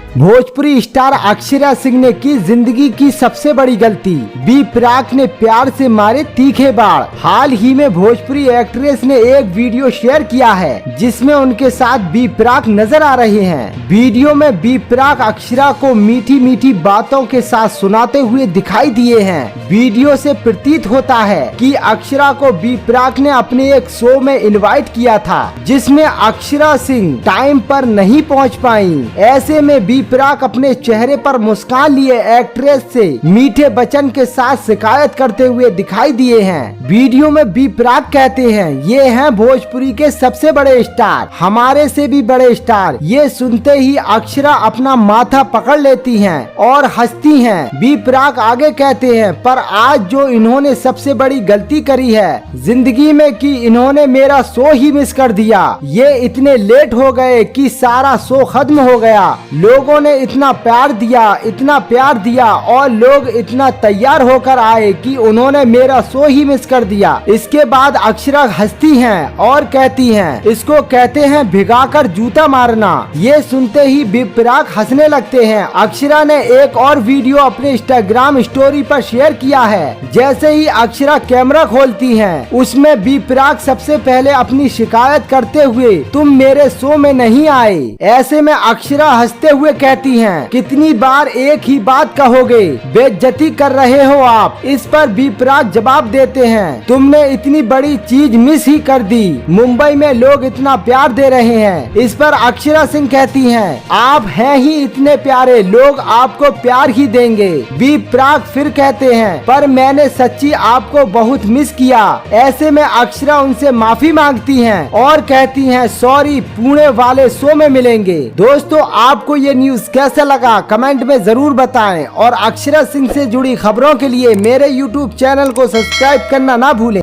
Bhojpuri star Akshara Singh ने की जिंदगी की सबसे बड़ी गलती, बी प्राक ने प्यार से मारे तीखे बाढ़। हाल ही में भोजपुरी एक्ट्रेस ने एक वीडियो शेयर किया है जिसमें उनके साथ बी प्राक नजर आ रहे हैं। वीडियो में बी प्राक अक्षरा को मीठी मीठी बातों के साथ सुनाते हुए दिखाई दिए हैं। वीडियो से प्रतीत होता है कि अक्षरा को बी प्राक ने अपने एक शो में इनवाइट किया था जिसमें अक्षरा सिंह टाइम पर नहीं पहुंच पाई। ऐसे में बी प्राक अपने चेहरे पर मुस्कान लिए एक्ट्रेस से मीठे वचन के साथ शिकायत करते हुए दिखाई दिए हैं। वीडियो में बी प्राक कहते हैं, ये हैं भोजपुरी के सबसे बड़े स्टार, हमारे से भी बड़े स्टार। ये सुनते ही अक्षरा अपना माथा पकड़ लेती हैं और हंसती हैं। बी प्राक आगे कहते हैं, पर आज जो इन्होंने सबसे बड़ी गलती करी है जिंदगी में कि इन्होंने मेरा शो ही मिस कर दिया। ये इतने लेट हो गए कि सारा शो खत्म हो गया। लोगों ने इतना प्यार दिया और लोग इतना तैयार होकर आए कि उन्होंने मेरा शो ही मिस कर दिया। इसके बाद अक्षरा हंसती हैं और कहती हैं, इसको कहते हैं भिगाकर जूता मारना। ये सुनते ही बी प्राक हंसने लगते हैं। अक्षरा ने एक और वीडियो अपने इंस्टाग्राम स्टोरी पर शेयर किया है। जैसे ही अक्षरा कैमरा खोलती हैं, उसमें बी प्राक सबसे पहले अपनी शिकायत करते हुए, तुम मेरे शो में नहीं आए। ऐसे में अक्षरा हंसते हुए कहती हैं, कितनी बार एक ही बात कहोगे, बेइज्जती कर रहे हो आप। इस पर बी प्राक जवाब देते हैं, तुमने इतनी बड़ी चीज मिस ही कर दी। मुंबई में लोग इतना प्यार दे रहे हैं। इस पर अक्षरा सिंह कहती हैं, आप हैं ही इतने प्यारे, लोग आपको प्यार ही देंगे। बी प्राक फिर कहते हैं, पर मैंने सच्ची आपको बहुत मिस किया। ऐसे में अक्षरा उनसे माफी मांगती हैं और कहती हैं, सॉरी, पुणे वाले शो में मिलेंगे। दोस्तों, आपको ये न्यूज कैसा लगा कमेंट में जरूर बताएं और अक्षरा सिंह से जुड़ी खबरों के लिए मेरे YouTube चैनल को सब्सक्राइब करना ना भूलें।